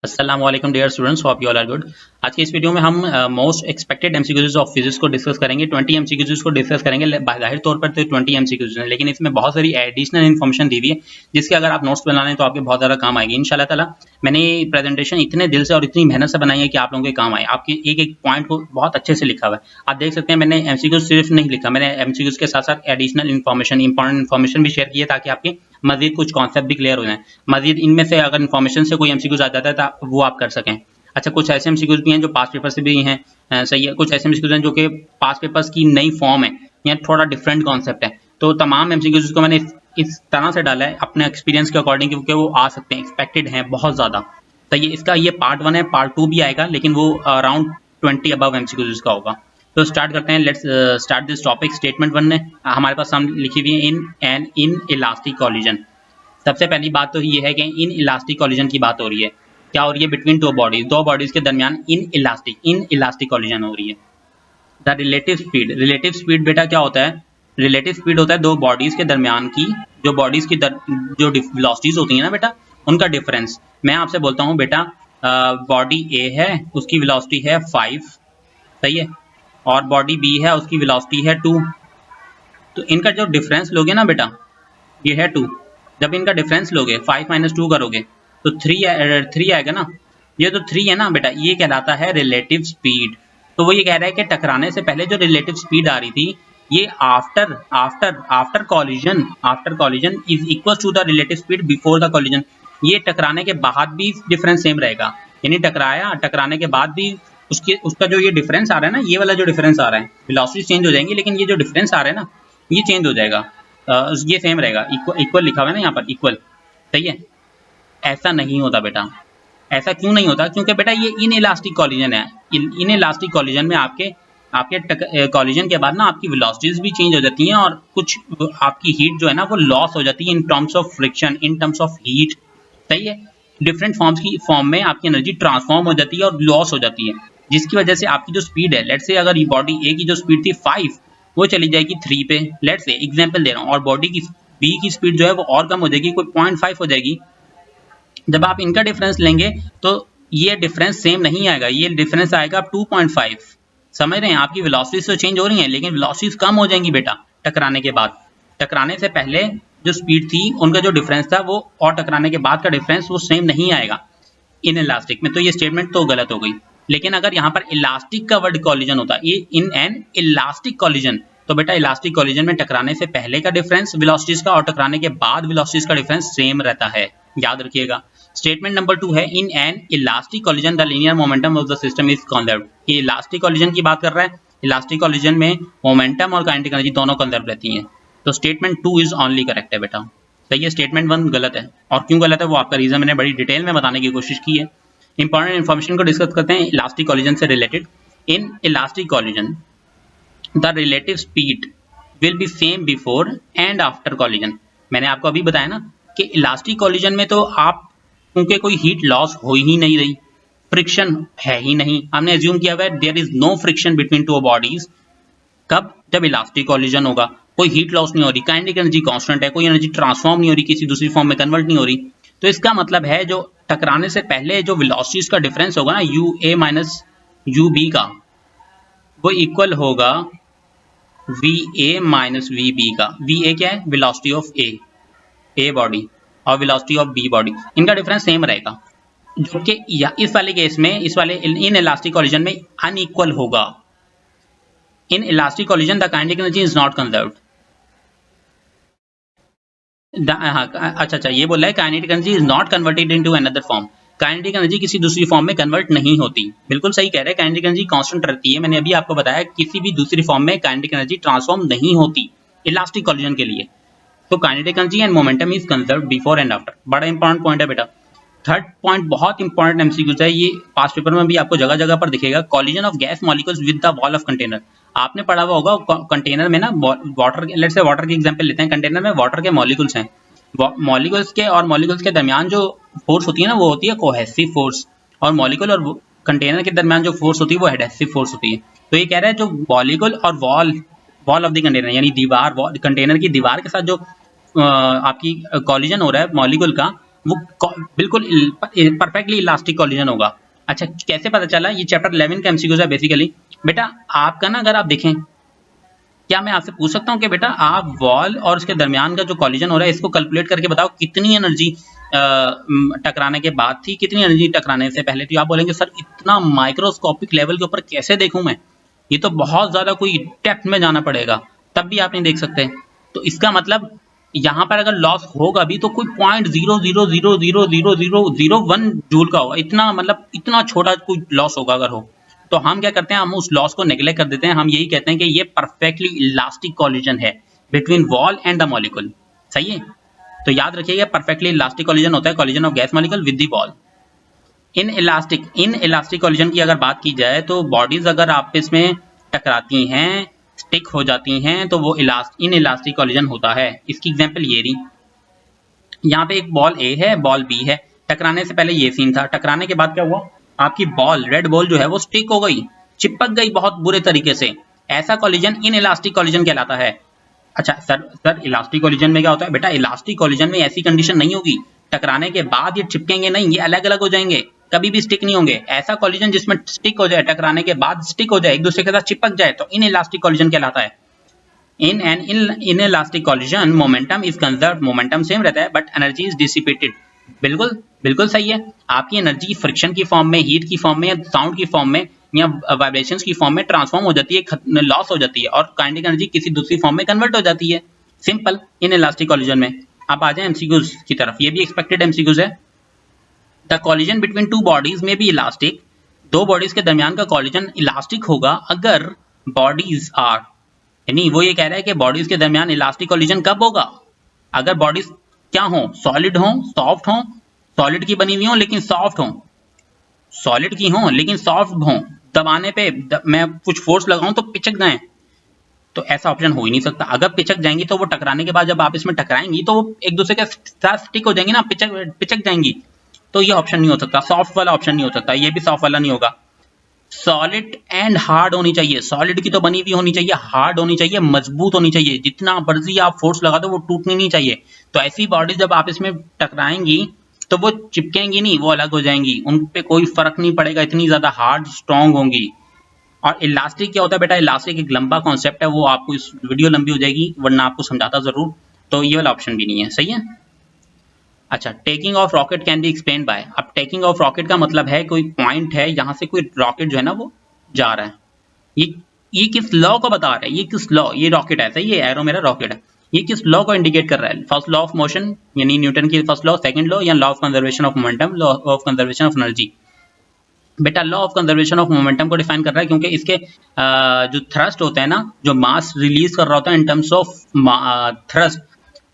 अस्सलाम वालेकुम dear students, hope you all are good. आज की इस वीडियो में हम most expected MCQs of physics को डिस्कस करेंगे। 20 एमसीक्यूज को डिस्कस करेंगे। जाहिर तौर पर तो 20 एमसीक्यूज हैं, लेकिन इसमें बहुत सारी एडिशनल इन्फॉर्मेशन दी हुई है जिसके अगर आप नोट्स बनाने तो आपके बहुत ज़्यादा काम आएगी इंशाल्लाह ताला। मैंने प्रेजेंटेशन इतने दिल से और इतनी मेहनत से बनाई है कि आप लोगों के काम आए। आपके एक एक पॉइंट को बहुत अच्छे से लिखा हुआ है, आप देख सकते हैं। मैंने एमसीक्यूज सिर्फ नहीं लिखा, मैंने एमसीक्यूज के साथ साथ एडिशनल इन्फॉर्मेशन, इंपॉर्टेंट इन्फॉर्मेशन भी शेयर की है ताकि आपके मजीद कुछ कॉन्सेप्ट भी क्लियर हो जाए। मजीद इनमें से अगर इन्फॉर्मेशन से कोई एमसीक्यूज आ जाता है तो वो आप कर सकें। अच्छा, कुछ ऐसे एमसीक्यूज भी हैं जो पास पेपर से भी हैं, सही है। कुछ ऐसे एमसीक्यूज हैं जो कि पास पेपर्स की नई फॉर्म है या थोड़ा डिफरेंट कॉन्सेप्ट है। तो तमाम एमसीक्यूज को मैंने इस तरह से डाला है अपने एक्सपीरियंस के अकॉर्डिंग, क्योंकि वो आ सकते हैं, एक्सपेक्टेड हैं बहुत ज़्यादा। तो ये पार्ट 1 है, पार्ट 2 भी आएगा, लेकिन वो अराउंड 20 अबव एमसीक्यूज का होगा। तो स्टार्ट करते हैं। Let's start this topic. Statement 1 ने हमारे पास सामने लिखी हुई है इन इलास्टिक कॉलिजन। सबसे पहली बात तो ये है कि इन इलास्टिक कॉलिजन की बात हो रही है। क्या हो रही है? बिटवीन दो बॉडीज के दरमियान इन इलास्टिक कॉलिजन हो रही है। द रिलेटिव स्पीड बेटा क्या होता है? रिलेटिव स्पीड होता है दो बॉडीज के दरमियान की, जो बॉडीज की जो वेलोसिटीज होती है ना बेटा, उनका डिफरेंस। मैं आपसे बोलता हूँ बेटा, बॉडी ए है, उसकी वेलोसिटी है 5, सही है, और बॉडी बी है, उसकी वेलोसिटी है 2। तो इनका जो डिफरेंस लोगे ना बेटा, ये है 2। जब इनका डिफरेंस लोगे 5 माइनस 2 करोगे तो 3 आएगा ना। ये तो 3 है ना बेटा, ये कहलाता है रिलेटिव स्पीड। तो वो ये कह रहा है कि टकराने से पहले जो रिलेटिव स्पीड आ रही थी, ये after collision is equal to the relative speed before the collision. ये टकराने के बाद भी डिफरेंस सेम रहेगा, यानी टकराने के बाद भी उसका जो ये डिफरेंस आ रहा है ना, ये वाला जो डिफरेंस आ रहा है, वेलोसिटी चेंज हो जाएंगी, लेकिन ये जो डिफरेंस आ रहा है ना, ये चेंज हो जाएगा। ये सेम रहेगा। इक्वल लिखा हुआ है ना यहाँ पर, इक्वल, सही है। ऐसा नहीं होता बेटा। ऐसा क्यों नहीं होता? क्योंकि बेटा ये इन इलास्टिक कॉलिजन है। इन इलास्टिक कॉलिजन में आपके कॉलिजन के बाद ना आपकी वेलोसिटीज भी चेंज हो जाती हैं, और कुछ आपकी हीट जो है ना वो लॉस हो जाती है in terms of friction, in terms of heat, सही है। डिफरेंट फॉर्म में आपकी एनर्जी ट्रांसफॉर्म हो जाती है और लॉस हो जाती है, जिसकी वजह से आपकी जो स्पीड है, लेट्स से अगर ये बॉडी ए की जो स्पीड थी 5, वो चली जाएगी 3 पे, लेट्स से एग्जांपल दे रहा हूँ, और बॉडी की बी की स्पीड जो है वो और कम हो जाएगी, कोई 0.5 हो जाएगी। जब आप इनका डिफरेंस लेंगे तो ये डिफरेंस सेम नहीं आएगा, ये डिफरेंस आएगा 2.5। समझ रहे हैं? आपकी वेलोसिटीज तो चेंज हो रही हैं, लेकिन वेलोसिटीज कम हो जाएंगी बेटा टकराने के बाद। टकराने से पहले जो स्पीड थी, उनका जो डिफरेंस था वो, और टकराने के बाद का डिफरेंस वो सेम नहीं आएगा इन इलास्टिक में। तो ये स्टेटमेंट तो गलत हो गई। लेकिन अगर यहाँ पर इलास्टिक का वर्ड कॉलिजन होता है, इन एन इलास्टिक कॉलिजन, तो बेटा इलास्टिक कॉलिजन में टकराने से पहले का डिफरेंस वेलोसिटीज का और टकराने के बाद वेलोसिटीज का डिफरेंस सेम रहता है, याद रखिएगा। स्टेटमेंट नंबर 2 है in an elastic collision the linear momentum of the system is conserved. ये इलास्टिक कॉलिजन की बात कर रहा है। इलास्टिक कॉलिजन में मोमेंटम और काइनेटिक एनर्जी दोनों कंजर्व रहती हैं। तो स्टेटमेंट 2 इज ओनली करेक्ट है बेटा, सही है। स्टेटमेंट 1 गलत है, और क्यों गलत है वो आपका रीजन मैंने बड़ी डिटेल में बताने की कोशिश की है। इंपॉर्टेंट इन्फॉर्मेशन को डिस्कस करते हैं इलास्टिक कॉलिजन से related. In elastic collision the relative speed will be same before and after collision. मैंने आपको अभी बताया ना कि इलास्टिक कॉलिजन में तो आप, क्योंकि कोई हीट लॉस हो ही नहीं रही, फ्रिक्शन है ही नहीं, हमने एज्यूम किया हुआ है there is no friction between two bodies. कब? जब इलास्टिक कॉलिजन होगा, कोई हीट लॉस नहीं हो रही, काइनेटिक एनर्जी कांस्टेंट है, कोई एनर्जी ट्रांसफॉर्म नहीं हो रही, किसी दूसरी फॉर्म में कन्वर्ट नहीं हो रही। तो इसका मतलब है जो टकराने से पहले जो वेलोसिटीज का डिफरेंस होगा ना, u a minus u b का, वो इक्वल होगा v a minus v b का। वी ए क्या है? वेलोसिटी ऑफ ए बॉडी, और वेलोसिटी ऑफ बी बॉडी, इनका डिफरेंस सेम रहेगा, जो कि इस वाले केस में, इन इलास्टिक कॉलिजन में अनइक्वल होगा। Inelastic collision the kinetic energy is not conserved. अच्छा, ये बोला है kinetic energy is not converted into another form. Kinetic energy किसी दूसरी फॉर्म में कन्वर्ट नहीं होती। बिल्कुल सही कह रहे हैं, काइनेटिक एनर्जी कांस्टेंट रहती है। मैंने अभी आपको बताया किसी भी दूसरी फॉर्म में काइनेटिक एनर्जी ट्रांसफॉर्म नहीं होती इलास्टिक कॉलिजन के लिए। तो kinetic energy and momentum is conserved before and after. बड़ा इंपॉर्टेंट पॉइंट है बेटा। थर्ड पॉइंट बहुत इंपॉर्टेंट एमसीक्यूज है, ये पास्ट पेपर में भी आपको जगह जगह पर दिखेगा। Collision of gas molecules with the wall of container. आपने पढ़ा हुआ होगा कंटेनर में ना वाटर, लेट्स से वाटर की एग्जांपल लेते हैं। कंटेनर में वाटर के मॉलिक्यूल्स हैं, मॉलिक्यूल्स के दरमियान जो फोर्स होती है ना, वो होती है कोहेसिव फोर्स, और मॉलिक्यूल और कंटेनर के दरमियान जो फोर्स होती है वो एडहेसिव फोर्स होती है। तो ये कह रहा है जो मॉलिक्यूल और वॉल ऑफ द कंटेनर, यानी दीवार, कंटेनर की दीवार के साथ जो आपकी कॉलिजन हो रहा है मॉलिक्यूल का, वो बिल्कुल परफेक्टली इलास्टिक कॉलिजन होगा। अच्छा, कैसे पता चला? ये चैप्टर 11 का एमसीक्यूज है बेसिकली। बेटा आपका ना, अगर आप देखें, क्या मैं आपसे पूछ सकता हूँ कि बेटा आप वॉल और उसके दरमियान का जो कॉलिजन हो रहा है इसको कैलकुलेट करके बताओ कितनी एनर्जी टकराने के बाद थी, कितनी एनर्जी टकराने से पहले थी? आप बोलेंगे सर इतना माइक्रोस्कोपिक लेवल के ऊपर कैसे देखूं मैं, ये तो बहुत ज्यादा कोई डेप्थ में जाना पड़ेगा, तब भी आप नहीं देख सकते। तो इसका मतलब यहाँ पर अगर लॉस होगा भी तो कोई 0.000000001 जूल का होगा, इतना मतलब इतना छोटा कोई लॉस होगा अगर हो। तो हम क्या करते हैं, हम उस लॉस को नेग्लेक्ट कर देते हैं, हम यही कहते हैं कि ये परफेक्टली इलास्टिक कॉलिजन है between wall and the molecule. सही है, तो याद रखिएगा परफेक्टली इलास्टिक कॉलिजन होता है collision of gas molecule with the wall. In elastic collision की अगर बात की जाए तो बॉडीज अगर आपस में टकराती हैं, स्टिक हो जाती हैं, तो वो इन इलास्टिक कॉलिजन होता है। इसकी एग्जांपल ये रही, यहाँ पे एक बॉल ए है, बॉल बी है, टकराने से पहले ये सीन था, टकराने के बाद क्या हुआ, आपकी बॉल, रेड बॉल जो है वो स्टिक हो गई, चिपक गई बहुत बुरे तरीके से। ऐसा कॉलिजन इन इलास्टिक कॉलिजन कहलाता है। अच्छा सर इलास्टिक कॉलिजन में क्या होता है? बेटा इलास्टिक कॉलिजन में ऐसी कंडीशन नहीं होगी, टकराने के बाद ये चिपकेंगे नहीं, ये अलग अलग हो जाएंगे, कभी भी स्टिक नहीं होंगे। ऐसा कॉलिजन जिसमें स्टिक हो जाए, टकराने के बाद स्टिक हो जाए, एक दूसरे के साथ चिपक जाए, तो इन इलास्टिक कॉलिजन कहलाता है। In an inelastic collision momentum is conserved, momentum same रहता है बट एनर्जी इज डिसिपेटेड। बिल्कुल बिल्कुल सही है, आपकी एनर्जी फ्रिक्शन की फॉर्म में, हीट की फॉर्म में, या साउंड की फॉर्म में, या वाइब्रेशंस की फॉर्म में ट्रांसफॉर्म हो जाती है, लॉस हो जाती है, और काइनेटिक एनर्जी किसी दूसरी फॉर्म में कन्वर्ट हो जाती है। सिंपल, इन इलास्टिक कॉलिजन में। आप आ जाए एमसीक्यूज की तरफ, ये भी एक्सपेक्टेड एमसीक्यूज है। The collision between two bodies में बी इलास्टिक, दो बॉडीज के दरमियान का कॉलिजन इलास्टिक होगा अगर बॉडीज आर, यानी वो ये कह रहा है कि बॉडीज के दरमियान इलास्टिक कॉलिजन कब होगा? अगर बॉडीज क्या हो, सॉलिड हो, सॉफ्ट हो, सॉलिड की बनी हुई हो लेकिन सॉफ्ट हो, सॉलिड की हो लेकिन सॉफ्ट हो, दबाने पे मैं कुछ फोर्स लगाऊं तो पिचक जाए, तो ऐसा ऑप्शन हो ही नहीं सकता। अगर पिचक जाएंगी तो वो टकराने के बाद जब आप इसमें टकराएंगी तो वो एक दूसरे के साथ स्टिक हो जाएंगी ना, पिचक जाएंगी, तो ये ऑप्शन नहीं हो सकता, सॉफ्ट वाला ऑप्शन नहीं हो सकता, ये भी सॉफ्ट वाला नहीं होगा। सॉलिड एंड हार्ड होनी चाहिए, सॉलिड की तो बनी हुई होनी चाहिए, हार्ड होनी चाहिए, मजबूत होनी चाहिए, जितना मर्जी आप फोर्स लगा दो वो टूटनी नहीं चाहिए। तो ऐसी बॉडी जब आप इसमें टकराएंगी तो वो चिपकेंगी नहीं, वो अलग हो जाएंगी, उन पे कोई फर्क नहीं पड़ेगा, इतनी ज्यादा हार्ड स्ट्रॉन्ग होंगी। और इलास्टिक क्या होता है बेटा? इलास्टिक एक लंबा कॉन्सेप्ट है, वो आपको इस वीडियो लंबी हो जाएगी वरना आपको समझाता जरूर, तो ये वाला ऑप्शन भी नहीं है। सही है। अच्छा, taking of rocket can be explain by, अब टेकिंग ऑफ रॉकेट का मतलब है कोई पॉइंट है, यहाँ से कोई रॉकेट जो है ना वो जा रहा है, ये किस लॉ को बता रहा है, ये किस लॉ, ये रॉकेट है, सही है, एरो मेरा रॉकेट है, ये किस लॉ को इंडिकेट कर रहा है? फर्स्ट लॉ ऑफ मोशन यानी न्यूटन की फर्स्ट लॉ, सेकंड लॉ, या law of conservation of momentum, law of conservation of energy? बेटा law of conservation of momentum को डिफाइन कर रहा है, क्योंकि इसके जो थ्रस्ट होता है ना, जो मास रिलीज कर रहा होता है इन टर्म्स ऑफ थ्रस्ट,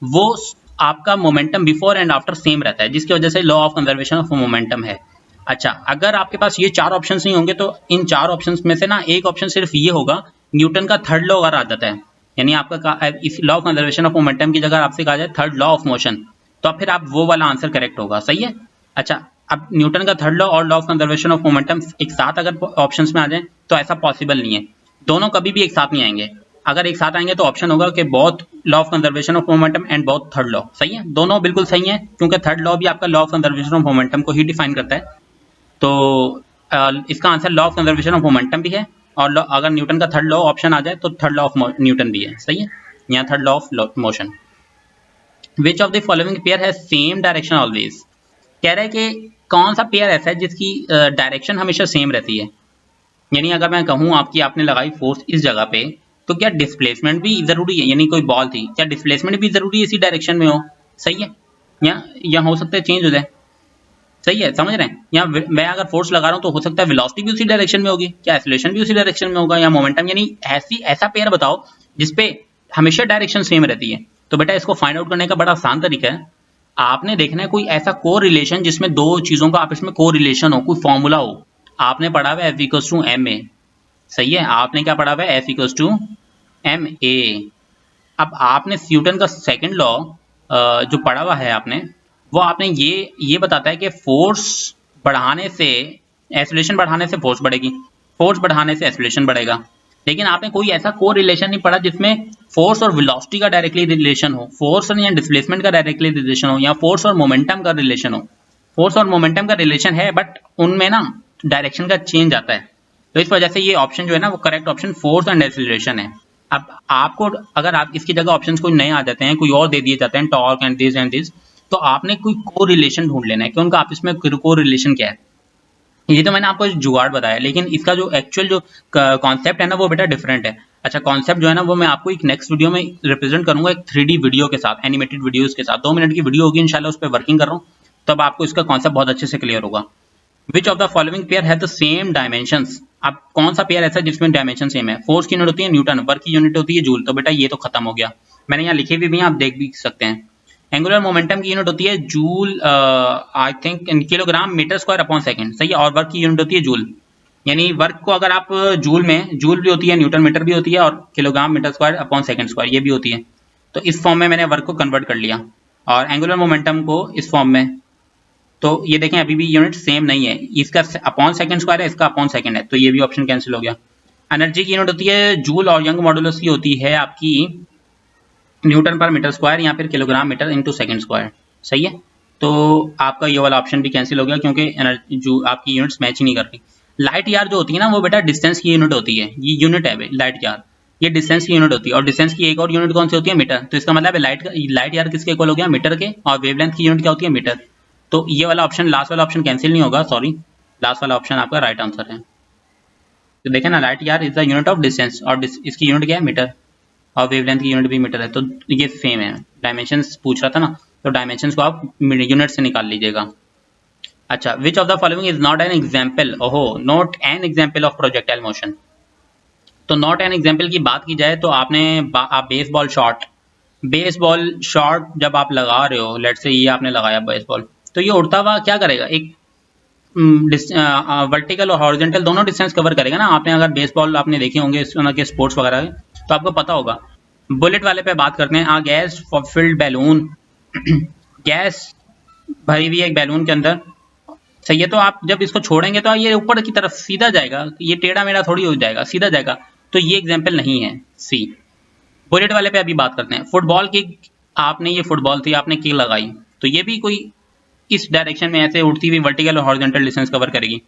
वो आपका momentum before and after same रहता है, जिसकी वजह से law of conservation of momentum है। अच्छा, अगर आपके पास ये चार ऑप्शंस नहीं होंगे तो इन चार ऑप्शंस में से ना एक ऑप्शन सिर्फ ये होगा, न्यूटन का थर्ड लॉ अगर आ जाता है, यानी आपका इस law of conservation of momentum की जगह आपसे कहा जाए थर्ड लॉ ऑफ मोशन, तो फिर आप वो वाला आंसर करेक्ट होगा। सही है। अच्छा, अब न्यूटन का थर्ड लॉ और law of conservation of momentum एक साथ अगर ऑप्शंस में आ जाए तो ऐसा पॉसिबल नहीं है, दोनों कभी भी एक साथ नहीं आएंगे। अगर एक साथ आएंगे तो ऑप्शन होगा कि both law of conservation of momentum and both third law. सही है, दोनों बिल्कुल सही है, क्योंकि थर्ड लॉ भी आपका law of conservation of momentum को ही डिफाइन करता है। तो इसका answer law of conservation of momentum भी है, और अगर न्यूटन का थर्ड लॉ ऑप्शन आ जाए तो थर्ड लॉ ऑफ न्यूटन भी है। सही है, यहाँ third law of motion. Which of the following pair has same direction always, कह रहा है कि कौन सा पेयर ऐसा है जिसकी डायरेक्शन हमेशा सेम रहती है। यानी अगर मैं कहूँ आपकी आपने लगाई फोर्स इस जगह पे, तो क्या डिस्प्लेसमेंट भी जरूरी है? यानी कोई बॉल थी, क्या डिस्प्लेसमेंट भी जरूरी है इसी डायरेक्शन में हो? सही है, या हो सकता है चेंज हो जाए। सही है, समझ रहे हैं? या मैं अगर फोर्स लगा रहा हूँ तो हो सकता है वेलोसिटी भी उसी डायरेक्शन में होगी, क्या एक्सेलरेशन भी उसी डायरेक्शन में होगा, या मोमेंटम, यानी ऐसा पेयर बताओ जिसपे हमेशा डायरेक्शन सेम रहती है। तो बेटा इसको फाइंड आउट करने का बड़ा आसान तरीका है, आपने देखना है कोई ऐसा को रिलेशन जिसमें दो चीजों का आपस में को रिलेशन हो, कोई फॉर्मूला हो। आपने पढ़ा हुआ F equals to m a, सही है, आपने क्या पढ़ा हुआ है? F equals to m a. अब आपने न्यूटन का सेकंड लॉ जो पढ़ा हुआ है आपने, वो आपने ये बताता है कि फोर्स बढ़ाने से एक्सेलरेशन बढ़ाने से फोर्स बढ़ेगी, फोर्स बढ़ाने से एक्सेलरेशन बढ़ेगा। लेकिन आपने कोई ऐसा को रिलेशन नहीं पढ़ा जिसमें फोर्स और वेलोसिटी का डायरेक्टली रिलेशन हो, फोर्स और या डिस्प्लेसमेंट का डायरेक्टली रिलेशन हो, या फोर्स और मोमेंटम का रिलेशन हो। फोर्स और मोमेंटम का रिलेशन है बट उनमें ना डायरेक्शन का चेंज आता है। तो इस वजह से ये ऑप्शन जो है ना वो correct option force and acceleration है। अब आपको अगर आप इसकी जगह ऑप्शंस कोई नए आ जाते हैं, कोई और दे दिए जाते हैं, टॉर्क एंड दिस, तो आपने कोई को रिलेशन ढूंढ लेना है कि उनका आपस में को रिलेशन क्या है। ये तो मैंने आपको जुगाड़ बताया, लेकिन इसका जो एक्चुअल जो कॉन्सेप्ट है ना वो बेटा डिफरेंट है। अच्छा, कॉन्सेप्ट जो है ना वो मैं आपको एक नेक्स्ट वीडियो में रिप्रेजेंट करूंगा, एक 3D वीडियो के साथ, एनिमेटेड वीडियोस के साथ। 2 मिनट की वीडियो होगी इंशाल्लाह, उस पर वर्किंग कर रहा हूँ, तब आपको इसका कॉन्सेप्ट बहुत अच्छे से क्लियर होगा। विच of the following pair has the same dimensions. अब कौन सा पेयर ऐसा जिसमें डायमेंशन सेम है? फोर्स की यूनिट होती है न्यूटन, वर्क की यूनिट होती है जूल। तो बेटा ये तो खत्म हो गया, मैंने यहाँ लिखे भी हैं, आप देख भी सकते हैं। एंगुलर मोमेंटम की यूनिट होती है joule, I think in kilogram metre square upon second, सही है। और वर्क की यूनिट होती है जूल, यानी वर्क को अगर आप जूल में, जूल भी होती है, न्यूटन मीटर भी होती है, और kilogram metre square upon second square ये भी होती है। तो इस फॉर्म में मैंने वर्क को कन्वर्ट कर लिया और एंगुलर मोमेंटम को इस फॉर्म में। तो ये देखें अभी भी यूनिट सेम नहीं है, इसका अपॉन सेकंड स्क्वायर है, इसका अपॉन सेकंड है, तो ये भी ऑप्शन कैंसिल हो गया। एनर्जी की यूनिट होती है जूल और यंग मॉडुलस की होती है आपकी न्यूटन पर मीटर स्क्वायर या फिर kilogram metre into second square, सही है। तो आपका ये वाला ऑप्शन भी कैंसिल हो गया क्योंकि एनर्जी जो आपकी यूनिट्स मैच ही नहीं कर रही। लाइट यार जो होती है ना वो बेटा डिस्टेंस की यूनिट होती है, ये यूनिट है लाइट यार, ये डिस्टेंस की यूनिट होती है। और डिस्टेंस की एक और यूनिट कौन सी होती है? मीटर। तो इसका मतलब है लाइट यार किसके इक्वल हो गया? मीटर के। और वेवलेंथ की यूनिट क्या होती है? मीटर। तो ये वाला ऑप्शन, लास्ट वाला ऑप्शन कैंसिल नहीं होगा, सॉरी, लास्ट वाला ऑप्शन आपका राइट आंसर है। तो देखें ना, लाइट यार is the unit of distance और इसकी यूनिट क्या है? मीटर। और वेवलेंथ की यूनिट भी मीटर है, तो ये सेम है। डायमेंशंस पूछ रहा था ना, तो डायमेंशंस को आप यूनिट से निकाल लीजिएगा। अच्छा, which of the following is not an example, ओहो, not an example of projectile motion. तो नॉट एन एग्जाम्पल की बात की जाए तो आपने आप बेसबॉल शॉट जब आप लगा रहे हो, लेट्स से ये आपने लगाया बेसबॉल, तो ये उड़ता हुआ क्या करेगा? एक वर्टिकल और हॉरिजॉन्टल दोनों डिस्टेंस कवर करेगा ना। आपने अगर बेसबॉल आपने देखे होंगे के स्पोर्ट्स वगैरह तो आपको पता होगा। बुलेट वाले पे बात करते हैं। गैस फिल्ड बैलून, गैस भरी हुई है एक बैलून के अंदर, सही है। तो आप जब इसको छोड़ेंगे तो ये ऊपर की तरफ सीधा जाएगा, ये टेढ़ा मेढ़ा थोड़ी हो जाएगा, सीधा जाएगा। तो ये एग्जाम्पल नहीं है, सी। बुलेट वाले पे अभी बात करते हैं। फुटबॉल की, आपने ये फुटबॉल थी, आपने किक लगाई, तो ये भी कोई इस डायरेक्शन में ऐसे उड़ती हुई वर्टिकल और हॉरिजॉन्टल डिस्टेंस कवर करेगी।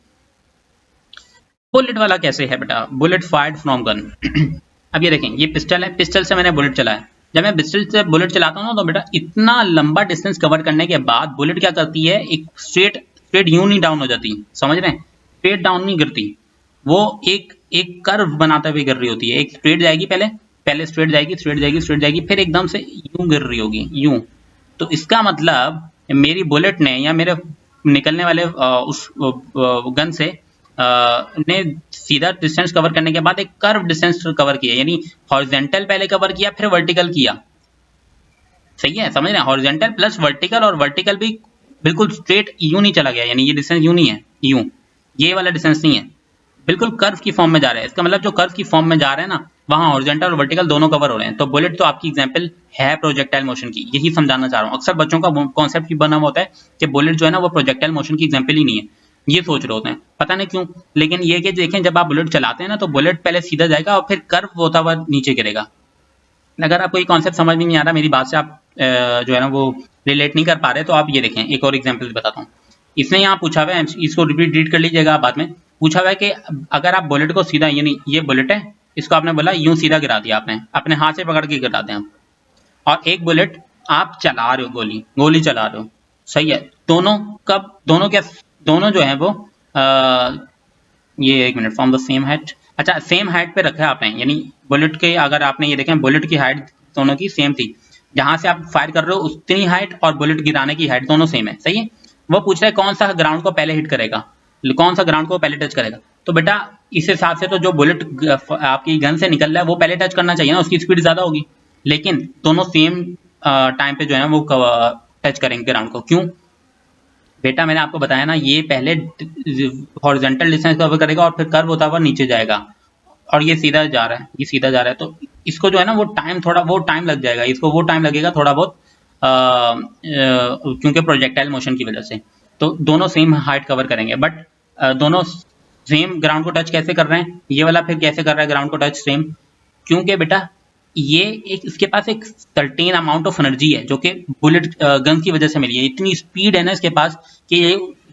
बुलेट वाला कैसे है बेटा? Bullet fired from gun. अब ये देखें, ये पिस्टल है, पिस्टल से मैंने बुलेट चलाया। जब मैं पिस्टल से बुलेट चलाता हूँ ना, तो बेटा इतना लंबा डिस्टेंस कवर करने के बाद बुलेट क्या करती है? एक स्ट्रेट यूं नहीं डाउन हो जाती, समझ रहे हैं? स्ट्रेट डाउन नहीं गिरती, वो एक कर्व बनाते हुए गिर रही होती है। एक स्ट्रेट जाएगी, पहले स्ट्रेट जाएगी, फिर एकदम से यूं गिर रही होगी, यूं। तो इसका मतलब मेरी बुलेट ने या मेरे निकलने वाले उस गन से ने सीधा डिस्टेंस कवर करने के बाद एक कर्व डिस्टेंस कवर किया, यानी हॉरिजॉन्टल पहले कवर किया फिर वर्टिकल किया, सही है, समझ रहे हैं? हॉरिजॉन्टल प्लस वर्टिकल, और वर्टिकल भी बिल्कुल स्ट्रेट यूं नहीं चला गया, यानी ये डिस्टेंस यूं नहीं है, यूं, ये वाला डिस्टेंस नहीं है, बिल्कुल कर्व की फॉर्म में जा रहा है। इसका मतलब जो कर्व की फॉर्म में जा रहा है ना, वहां हॉरिजॉन्टल और वर्टिकल दोनों कवर हो रहे हैं। तो बुलेट तो आपकी एग्जांपल है प्रोजेक्टाइल मोशन की, यही समझाना चाह रहा हूँ। अक्सर बच्चों का कॉन्सेप्ट बना हुआ होता है कि बुलेट जो है ना वो प्रोजेक्टाइल मोशन की एग्जांपल ही नहीं है, ये सोच रहे होते हैं, पता नहीं क्यों। लेकिन ये कि देखें, जब आप बुलेट चलाते हैं ना, तो बुलेट पहले सीधा जाएगा और फिर कर्व होता हुआ नीचे गिरेगा। अगर आपको ये कॉन्सेप्ट समझ में नहीं आ रहा, मेरी बात से आप जो है ना वो रिलेट नहीं कर पा रहे, तो आप ये देखें, एक और एग्जांपल बताता हूँ। इसने यहाँ पूछा हुआ है, इसको रिपीट कर लीजिएगा आप बाद में। पूछा हुआ है कि अगर आप बुलेट को सीधा, यानी ये बुलेट है, इसको आपने बोला यूं सीधा गिरा दिया, आपने अपने हाथ से पकड़ के गिरा दें आप, और एक बुलेट आप चला रहे हो, गोली चला रहे हो, सही है। दोनों जो है वो ये एक minute, from the same height, अच्छा सेम हाइट पे रखा है आपने, यानी बुलेट के, अगर आपने ये देखें बुलेट की हाइट दोनों की सेम थी, जहां से आप फायर कर रहे हो उतनी हाइट और बुलेट गिराने की हाइट दोनों सेम है, सही है। वो पूछ रहा है कौन सा ग्राउंड को पहले हिट करेगा, कौन सा ग्राउंड को पहले टच करेगा। तो बेटा इस हिसाब से तो जो बुलेट आपकी गन से निकल रहा है वो पहले टच करना चाहिए ना, उसकी स्पीड ज्यादा होगी। लेकिन दोनों सेम टाइम पे जो है ना वो टच करेंगे ग्राउंड को, क्यों बेटा? मैंने आपको बताया ना, ये पहले हॉरिजॉन्टल डिस्टेंस कवर करेगा और फिर कर्व होता हुआ नीचे जाएगा, और ये सीधा जा रहा है, ये सीधा जा रहा है, तो इसको जो है ना वो टाइम लग जाएगा, इसको वो टाइम लगेगा थोड़ा बहुत, क्योंकि प्रोजेक्टाइल मोशन की वजह से। तो दोनों सेम हाइट कवर करेंगे, बट दोनों सेम ग्राउंड को टच कैसे कर रहे हैं, ये वाला फिर कैसे कर रहा है ग्राउंड को टच सेम, क्योंकि बेटा ये एक इसके पास एक सर्टेन अमाउंट ऑफ एनर्जी है जो कि बुलेट गन की वजह से मिली है। इतनी स्पीड है ना इसके पास कि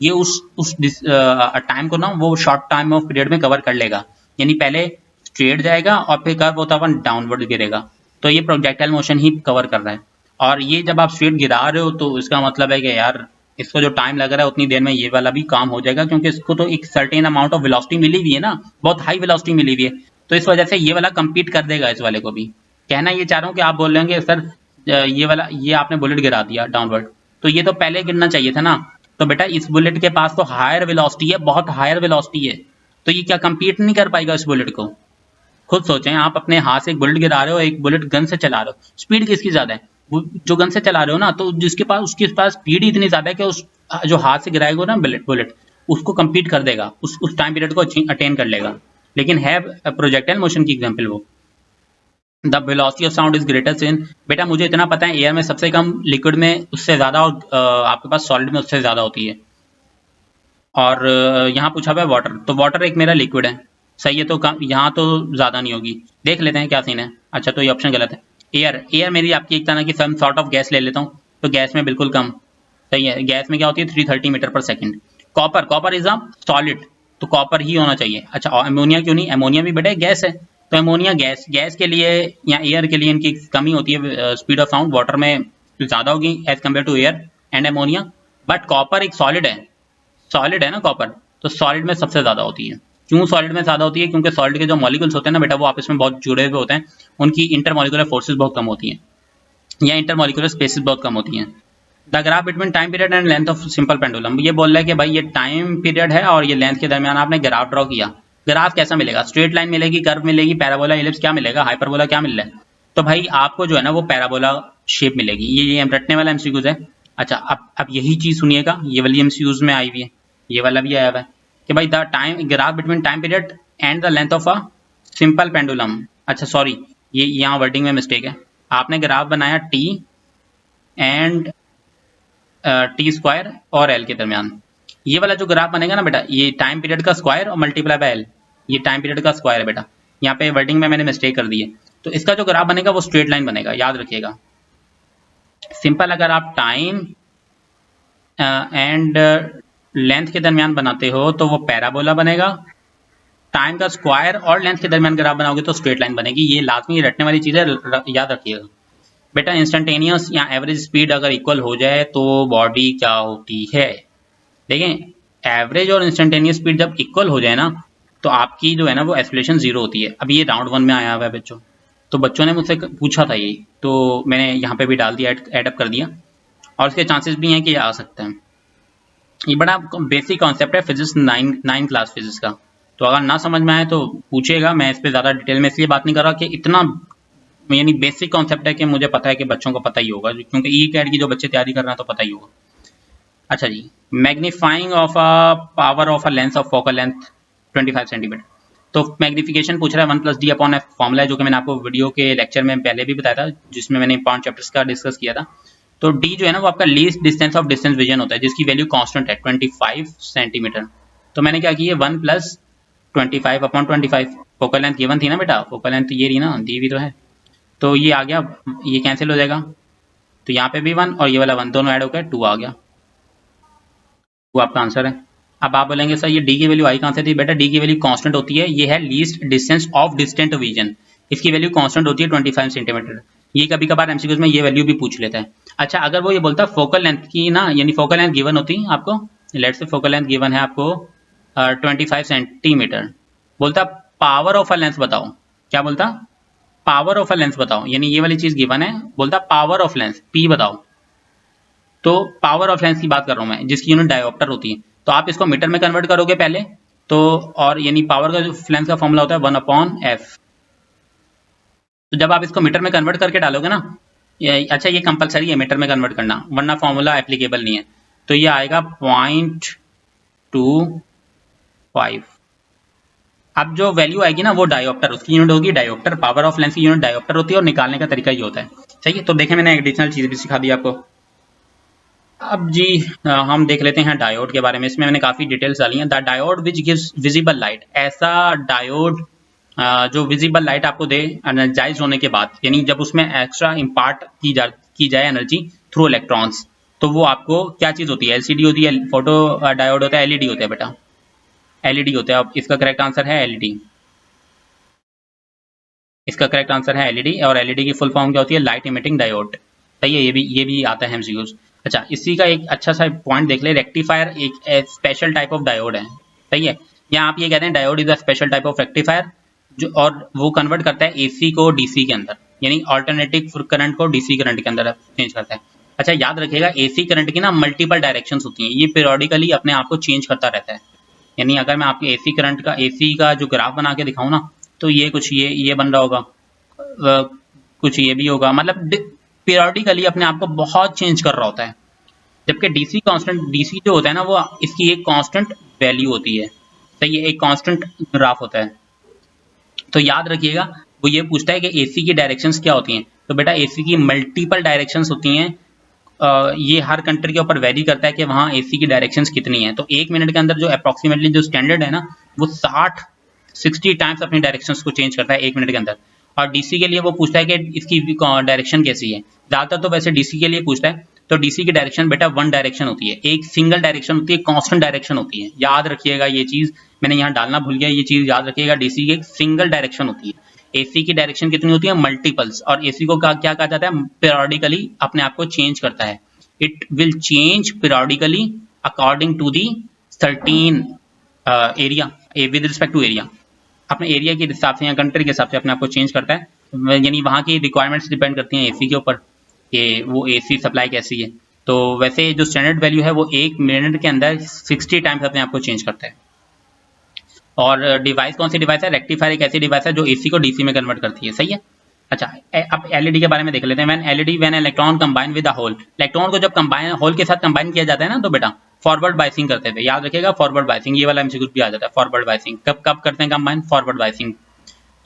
ये उस टाइम को ना वो शॉर्ट टाइम ऑफ पीरियड में कवर कर लेगा। यानी पहले स्ट्रेट जाएगा और फिर कर्व होता हुआ डाउनवर्ड गिरेगा, तो ये प्रोजेक्टाइल मोशन ही कवर कर रहा है। और ये जब आप स्ट्रेट गिरा रहे हो तो इसका मतलब है कि यार इसको जो टाइम लग रहा है उतनी देर में ये वाला भी काम हो जाएगा, क्योंकि इसको तो एक सर्टेन अमाउंट ऑफ वेलोसिटी मिली हुई है ना, बहुत हाई वेलोसिटी मिली हुई है, तो इस वजह से ये वाला कम्पीट कर देगा इस वाले को भी। कहना ये चाह रहा हूँ कि आप बोल रहे होंगे सर ये वाला ये आपने बुलेट गिरा दिया डाउनवर्ड, तो ये तो पहले गिरना चाहिए था ना। तो बेटा इस बुलेट के पास तो हायर वेलोसिटी है, बहुत हायर वेलोसिटी है, तो ये क्या कम्पीट नहीं कर पाएगा इस बुलेट को। खुद सोचें, आप अपने हाथ से एक बुलेट गिरा रहे हो, एक बुलेट गन से चला रहे हो, स्पीड किसकी ज्यादा है, वो जो गन से चला रहे हो ना, तो जिसके पास उसके पास स्पीड ही इतनी ज्यादा है कि उस जो हाथ से गिराएगा ना बुलेट उसको कम्पीट कर देगा, उस टाइम पीरियड को अटेन कर लेगा। लेकिन है प्रोजेक्टाइल मोशन की एग्जाम्पल वो। The velocity of sound is greatest इन, बेटा मुझे इतना पता है एयर में सबसे कम, लिक्विड में उससे ज्यादा, और आपके पास सॉलिड में उससे ज्यादा होती है। और यहाँ पूछा हुआ है वाटर, तो वाटर एक मेरा लिक्विड है, सही है, तो यहाँ तो ज्यादा नहीं होगी। देख लेते हैं क्या सीन है। अच्छा तो ये ऑप्शन गलत है। एयर मेरी आपकी एक तरह की सम सॉर्ट ऑफ गैस ले लेता हूँ, तो गैस में बिल्कुल कम, सही है, गैस में क्या होती है 330 मीटर पर second. Copper is a solid, तो कॉपर ही होना चाहिए। अच्छा अमोनिया क्यों नहीं, अमोनिया भी बेटा गैस है, तो अमोनिया गैस के लिए या एयर के लिए इनकी कमी होती है स्पीड ऑफ साउंड, वाटर में ज्यादा होगी as compare to air and ammonia. But copper एक सॉलिड है ना कॉपर, तो सॉलिड में सबसे ज्यादा होती है। क्यों सॉलिड में ज्यादा होती है, क्योंकि सॉलिड के जो मॉलिक्यूल्स होते हैं ना बेटा वो आपस में बहुत जुड़े हुए होते हैं, उनकी इंटरमॉलिक्यूलर फोर्सेस बहुत कम होती हैं या इंटरमॉलिक्यूलर स्पेसेस बहुत कम होती हैं। The graph between time period and length of simple pendulum, ये बोल रहा है कि भाई ये टाइम पीरियड है और ये लेंथ के दरमियान आपने ग्राफ ड्रॉ किया। ग्राफ कैसा मिलेगा, स्ट्रेट लाइन मिलेगी, कर्व मिलेगी, पैराबोला, इलिप्स, क्या मिलेगा, हाइपरबोला, क्या मिल रहा है, तो भाई आपको जो है ना वो पैराबोला शेप मिलेगी। ये रटने वाला एमसीक्यूज है। अच्छा अब यही चीज सुनिएगा, ये वाली एमसीक्यूज में आई हुई है, ये वाला भी आया हुआ है कि भाई the time graph between time period and the length of a simple pendulum. अच्छा सॉरी, ये यहाँ वर्डिंग में मिस्टेक है, आपने ग्राफ बनाया टी एंड टी स्क्वायर और एल के दरमियान। ये वाला जो ग्राफ बनेगा ना बेटा, ये टाइम पीरियड का स्क्वायर और मल्टीप्लाई बाय एल, ये टाइम पीरियड का स्क्वायर है बेटा, यहाँ पे वर्डिंग में मैंने मिस्टेक कर दी है। तो इसका जो ग्राफ बनेगा वो स्ट्रेट लाइन बनेगा, याद रखिएगा। सिंपल अगर आप टाइम एंड लेंथ के दरमियान बनाते हो तो वो पैराबोला बनेगा, टाइम का स्क्वायर और लेंथ के दरमियान ग्राफ बनाओगे तो स्ट्रेट लाइन बनेगी। ये लाजमी रटने वाली चीज़ है, याद रखिएगा बेटा। इंस्टेंटेनियस या एवरेज स्पीड अगर इक्वल हो जाए तो बॉडी क्या होती है, देखें एवरेज और इंस्टेंटेनियस स्पीड जब इक्वल हो जाए ना तो आपकी जो है ना वो एक्सेलरेशन जीरो होती है। अब ये राउंड 1 में आया हुआ है बच्चों, तो बच्चों ने मुझसे पूछा था ये, तो मैंने यहाँ पे भी डाल दिया, एडअप कर दिया, और इसके चांसेस भी हैं कि ये आ सकता है। ये बड़ा बेसिक कॉन्सेप्ट है फिजिक्स 9 क्लास फिजिक्स का, तो अगर ना समझ में आए तो पूछिएगा। मैं इस पर ज़्यादा डिटेल में इसलिए बात नहीं कर रहा कि इतना यानी बेसिक कॉन्सेप्ट है कि मुझे पता है कि बच्चों को पता ही होगा, क्योंकि ई कैट की जो बच्चे तैयारी कर रहे हैं तो पता ही होगा। अच्छा जी, magnifying of a power of a lens of focal length 25 centimetre, तो मैग्निफिकेशन पूछ रहा है 1 + d अपॉन f फॉर्मूला है, जो कि मैंने आपको वीडियो के लेक्चर में पहले भी बताया था, जिसमें मैंने 5 चैप्टर्स का डिस्कस किया था। तो d जो है ना वो आपका least distance of distance vision होता है, जिसकी वैल्यू कांस्टेंट है 25 सेंटीमीटर। तो मैंने क्या किया 1 + 25 अपॉन 25, फोकल लेंथ गिवन थी ना बेटा, फोकल लेंथ ये रही ना, दी हुई तो है, तो ये आ गया, ये कैंसिल हो जाएगा, तो यहाँ पे भी 1 और ये वाला 1 दोनों ऐड होकर 2 आ गया, वो आपका आंसर है। अब आप बोलेंगे सर ये डी की वैल्यू आई कहाँ से थी, बेटा डी की वैल्यू कांस्टेंट होती है, ये है least distance of distant vision, इसकी वैल्यू कांस्टेंट होती है 25 सेंटीमीटर। ये कभी कभार एमसीक्यूज में ये वैल्यू भी पूछ लेता है। अच्छा अगर वो ये बोलता फोकल लेंथ की ना, यानी फोकल लेंथ गिवन होती है आपको, let's say focal length given है आपको 25 सेंटीमीटर, बोलता पावर ऑफ अ लेंस बताओ, क्या बोलता, पावर ऑफ अ लेंस बताओ, यानी ये वाली चीज गिवन है, बोलता पावर ऑफ लेंस पी बताओ, तो पावर ऑफ लेंस की बात कर रहा हूं मैं, जिसकी यूनिट डायोप्टर होती है, तो आप इसको मीटर में कन्वर्ट करोगे पहले तो, और यानी पावर का जो लेंस का फॉर्मूला होता है 1/f, तो जब आप इसको मीटर में कन्वर्ट करके डालोगे ना, अच्छा ये कंपलसरी है मीटर में कन्वर्ट करना, वरना फॉर्मूला एप्लीकेबल नहीं है, तो ये आएगा 0.25। अब जो वैल्यू आएगी ना वो डायोप्टर, उसकी यूनिट होगी डायोप्टर, पावर ऑफ लेंस की यूनिट डायोप्टर होती है, और निकालने का तरीका ये होता है। सही है, तो देखें मैंने एडिशनल चीज भी सिखा दी आपको। अब जी हम देख लेते हैं डायोड के बारे में। इसमें मैंने काफ़ी डिटेल्स डाली हैं। The diode which gives visible light, ऐसा डायोड जो विजिबल लाइट आपको दे एनर्जाइज होने के बाद, यानी जब उसमें एक्स्ट्रा इम्पार्ट की जाए एनर्जी थ्रू इलेक्ट्रॉन्स, तो वो आपको क्या चीज़ होती है? एलसीडी होती है, फोटो डायोड होता है, एलईडी होता है बेटा, एलईडी होता है। अब इसका करेक्ट आंसर है एलईडी। इसका करेक्ट आंसर है एलईडी, और एलईडी की फुल फॉर्म क्या होती है? Light emitting diode. सही है, ये भी आता है एमसीक्यूज। अच्छा, इसी का एक अच्छा सा पॉइंट देख ले, रेक्टिफायर एक स्पेशल टाइप ऑफ डायोड है। सही है, यहाँ आप ये कहते हैं diode is a special type of rectifier, जो और वो कन्वर्ट करता है एसी को डीसी के अंदर, यानी ऑल्टरनेटिव करंट को डीसी करंट के अंदर चेंज करता है। अच्छा, याद रखिएगा एसी करंट की ना मल्टीपल डायरेक्शंस होती हैं, ये पीरियोडिकली अपने आप को चेंज करता रहता है। यानी अगर मैं आपके एसी करंट का, एसी का जो ग्राफ बना के दिखाऊं ना, तो ये कुछ ये बन रहा होगा, कुछ ये भी होगा, मतलब पीरियोडिकली अपने आप को बहुत चेंज कर रहा होता है। जबकि डीसी कांस्टेंट, डीसी जो होता है ना, वो इसकी एक कांस्टेंट वैल्यू होती है। सही है, एक कांस्टेंट ग्राफ होता है। तो याद रखिएगा, वो ये पूछता है कि एसी की डायरेक्शंस क्या होती हैं। तो बेटा एसी की मल्टीपल डायरेक्शंस होती हैं। ये हर कंट्री के ऊपर वेरी करता है कि वहाँ एसी की डायरेक्शंस कितनी है। तो एक मिनट के अंदर जो अप्रॉक्सीमेटली जो स्टैंडर्ड है ना, वो 60 टाइम्स अपनी डायरेक्शंस को चेंज करता है एक मिनट के अंदर। और डीसी के लिए वो पूछता है कि इसकी डायरेक्शन कैसी है। ज़्यादातर तो वैसे डीसी के लिए पूछता है। तो डीसी की डायरेक्शन बेटा वन डायरेक्शन होती है, एक सिंगल डायरेक्शन होती है, कांस्टेंट डायरेक्शन होती है। याद रखिएगा ये चीज़, मैंने यहाँ डालना भूल गया, ये चीज़ याद रखिएगा, डीसी की एक सिंगल डायरेक्शन होती है। एसी की डायरेक्शन कितनी होती है? मल्टीपल्स। और एसी को क्या कहा जाता है? पीरियोडिकली अपने आप को चेंज करता है। It will change periodically according to the certain area, with respect to area, अपने एरिया के हिसाब से या कंट्री के हिसाब से अपने आप को चेंज करता है। यानी वहाँ की रिक्वायरमेंट्स डिपेंड करती हैं एसी के ऊपर कि वो एसी सप्लाई कैसी है। तो वैसे जो स्टैंडर्ड वैल्यू है वो एक मिनट के अंदर 60 टाइम्स अपने आप को चेंज करता है। और डिवाइस कौन सी डिवाइस है? रेक्टिफायर एक ऐसी डिवाइस है जो एसी को डीसी में कन्वर्ट करती है। सही है। अच्छा, अब एलईडी के बारे में देख लेते हैं। When electron combine with a hole, electron को जब कंबाइन होल के साथ कंबाइन किया जाता है ना, तो बेटा फॉरवर्ड बाइसिंग करते थे। याद रखिएगा, फॉरवर्ड बाइसिंग, ये वाला एमसीक्यू भी आ जाता है। फॉरवर्ड बाइसिंग कब कब करते हैं कंबाइन? Forward biasing.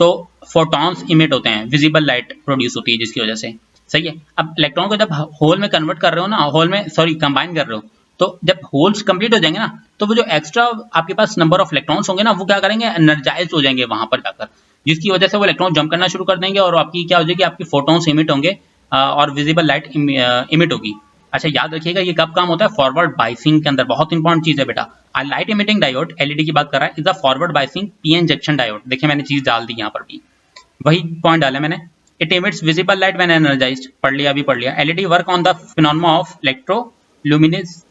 तो फोटॉन्स इमिट होते हैं, विजिबल लाइट प्रोड्यूस होती है जिसकी वजह से। सही है। अब इलेक्ट्रॉन को जब होल में कन्वर्ट कर रहे हो ना, होल में सॉरी कंबाइन कर रहे हो, तो जब होल्स कंप्लीट हो जाएंगे ना, तो वो जो एक्स्ट्रा आपके पास नंबर ऑफ इलेक्ट्रॉन्स होंगे ना, वो क्या करेंगे? एनर्जाइज हो जाएंगे वहां पर जाकर, जिसकी वजह से वो इलेक्ट्रॉन जंप करना शुरू कर देंगे और आपकी क्या हो जाएगी? आपकी फोटॉन्स इमिट होंगे और विजिबल लाइट इमिट होगी। अच्छा, याद रखिएगा ये कब काम होता है? फॉरवर्ड बाइसिंग के अंदर। बहुत इंपॉर्टेंट चीज है बेटा। लाइट इमिटिंग डायोड, एलईडी की बात कर रहा है, is a forward biasing PN junction diode. देखिए मैंने चीज डाल दी यहाँ पर भी, वही पॉइंट डाला मैंने। It emits visible light when energized, पढ़ लिया, अभी पढ़ लिया। LED work on the phenomena of electroluminescence.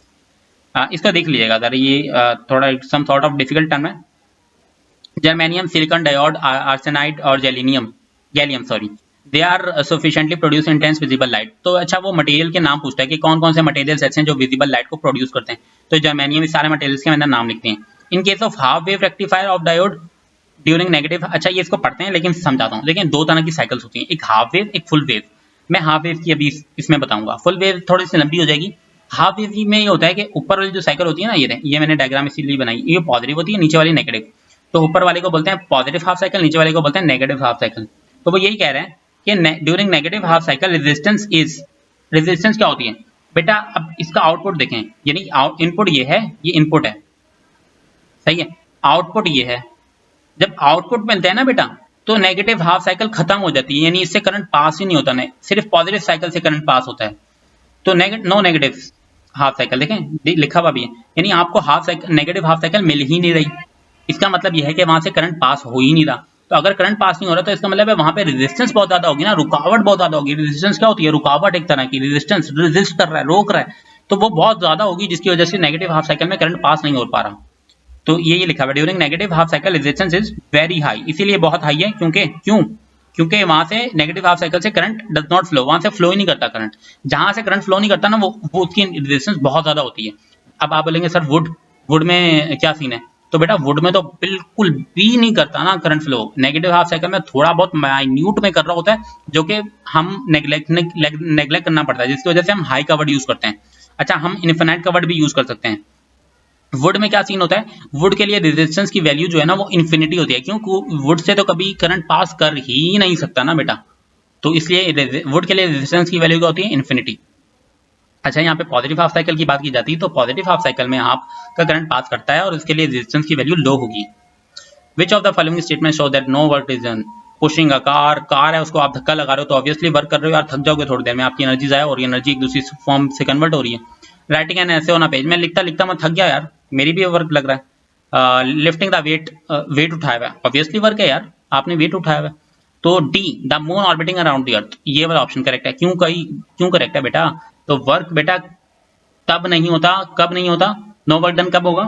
इसका देख लीजिएगा अगर ये थोड़ा some sort of difficult term है। जर्मेनियम, सिलिकॉन डायोड, आर्सेनाइड और gallium sorry, they are sufficiently produce intense visible light. तो अच्छा, वो मटेरियल के नाम पूछता है कि कौन कौन से मटेरियल्स ऐसे हैं जो विजिबल लाइट को प्रोड्यूस करते हैं। तो जर्मेनियम, इस सारे मटेरियल्स के अंदर नाम लिखते हैं। In case of half wave rectifier of diode during negative, अच्छा ये इसको पढ़ते हैं लेकिन समझाता हूँ। लेकिन दो तरह की साइकिल्स होती हैं, एक हाफ वेव, एक फुल वेव। मैं हाफ वेव की अभी इसमें बताऊंगा, फुल वेव थोड़ी सी लंबी हो जाएगी। हाफ वेव में ये होता है कि ऊपर वाली जो साइकिल होती है ना, ये मैंने डायग्राम इसीलिए बनाई, ये पॉजिटिव होती है, नीचे वाली नेगेटिव। तो ऊपर वाले को बोलते हैं पॉजिटिव हाफ साइकिल, नीचे वाले को बोलते हैं नेगेटिव हाफ साइकिल। तो वो यही कह रहे हैं कि during negative half cycle resistance क्या होती है बेटा? अब इसका आउटपुट देखें, यानी इनपुट ये है, ये इनपुट है। सही है, आउटपुट ये है। जब आउटपुट मिलता है ना बेटा, तो नेगेटिव हाफ साइकिल खत्म हो जाती है, यानी इससे करंट पास ही नहीं होता, नहीं सिर्फ पॉजिटिव साइकिल से करंट पास होता है। तो नो नेगेटिव हाफ साइकिल, देखें लिखा हुआ भी है, यानी आपको नेगेटिव हाफ साइकिल मिल ही नहीं रही। इसका मतलब यह है कि वहां से करंट पास हो ही नहीं रहा। तो अगर करंट पास नहीं हो रहा, तो इसका मतलब है वहां पे रेजिस्टेंस बहुत ज्यादा होगी ना, रुकावट बहुत ज्यादा होगी। रेजिस्टेंस क्या होती है? रुकावट एक तरह की, रेजिस्टेंस रेजिस्ट कर रहा है, रोक रहा है, तो वो बहुत ज्यादा होगी, जिसकी वजह से नेगेटिव हाफ साइकिल में करंट पास नहीं हो पा रहा। तो ये लिखा हुआ है, during negative half cycle resistance is very high. इसीलिए बहुत हाई है, क्योंकि वहां से नेगेटिव हाफ साइकिल से करंट डज नॉट फ्लो, वहां से फ्लो ही नहीं करता करंट। जहां से करंट फ्लो नहीं करता ना, वो उसकी रेजिस्टेंस बहुत ज्यादा होती है। अब आप बोलेंगे सर वुड में क्या सीन है? तो बेटा वुड में तो बिल्कुल भी नहीं करता ना current flow. Negative half cycle में थोड़ा बहुत माइन्यूट में कर रहा होता है, जो कि हम नेग्लेक्ट करना पड़ता है, जिसकी वजह से हम हाई कवर्ड यूज करते हैं। अच्छा, हम इन्फिनाइट कवर्ड भी यूज कर सकते हैं। वुड में क्या सीन होता है? वुड के लिए रेजिस्टेंस की वैल्यू जो है ना, वो इन्फिनिटी होती है। क्यों? वुड से तो कभी करंट पास कर ही नहीं सकता ना बेटा, तो इसलिए वुड के लिए रेजिस्टेंस की वैल्यू क्या होती है? इन्फिनिटी। अच्छा, यहाँ पे पॉजिटिव हाफ साइकिल की बात की जाती है, तो पॉजिटिव हाफ साइकिल में आपका करंट पास करता है और इसके लिए रेजिस्टेंस की वैल्यू लो होगी। Which of the following statement show that no work is done pushing a car है, उसको आप धक्का लगा रहे हो तो ऑब्वियसली वर्क कर रहे हो यार, थक जाओगे थोड़ी देर में, आपकी एनर्जी जाए और एनर्जी एक दूसरी फॉर्म से कन्वर्ट हो रही है। राइटिंग एन ऐसे होना पेज, मैं लिखता लिखता मैं थक गया यार, मेरी भी वर्क लग रहा है। लिफ्टिंग द वेट, वेट उठाया हुआ है, ऑब्वियसली वर्क है यार, आपने वेट उठाया हुआ है। तो D, the moon orbiting around the earth, ये वाला ऑप्शन करेक्ट है। क्यों करेक्ट है बेटा? तो वर्क बेटा तब नहीं होता, कब नहीं होता, नो वर्क डन कब होगा,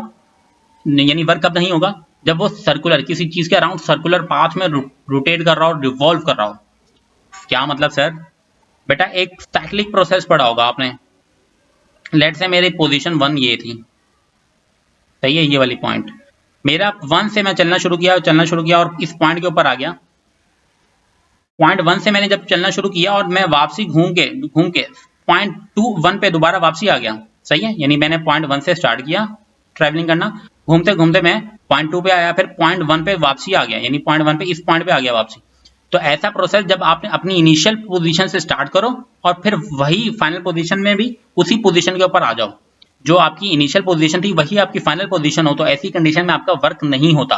यानी वर्क कब नहीं होगा, जब वो सर्कुलर किसी चीज के अराउंड सर्कुलर पाथ में रोटेट कर रहा हो, रिवॉल्व कर रहा हो। क्या मतलब सर? बेटा एक साइक्लिक प्रोसेस पढ़ा होगा आपने। लेट से मेरी पोजीशन 1 ये थी, सही है, ये वाली पॉइंट मेरा 1 से मैं चलना शुरू किया और इस पॉइंट के ऊपर आ गया। पॉइंट 1 से मैंने जब चलना शुरू किया और मैं वापसी घूम के पॉइंट 1 पे दोबारा वापसी आ गया, सही है, यानी मैंने पॉइंट 1 से स्टार्ट किया ट्रैवलिंग करना, घूमते घूमते मैं पॉइंट 2 पे आया, फिर पॉइंट 1 पे वापसी आ गया, यानी पॉइंट 1 पे इस पॉइंट पे आ गया वापसी। तो ऐसा प्रोसेस जब आपने अपनी इनिशियल पोजीशन से स्टार्ट करो और फिर वही फाइनल पोजीशन में भी उसी पोजीशन के ऊपर आ जाओ, जो आपकी इनिशियल पोजीशन थी वही आपकी फाइनल पोजीशन हो, तो ऐसी कंडीशन में आपका वर्क नहीं होता।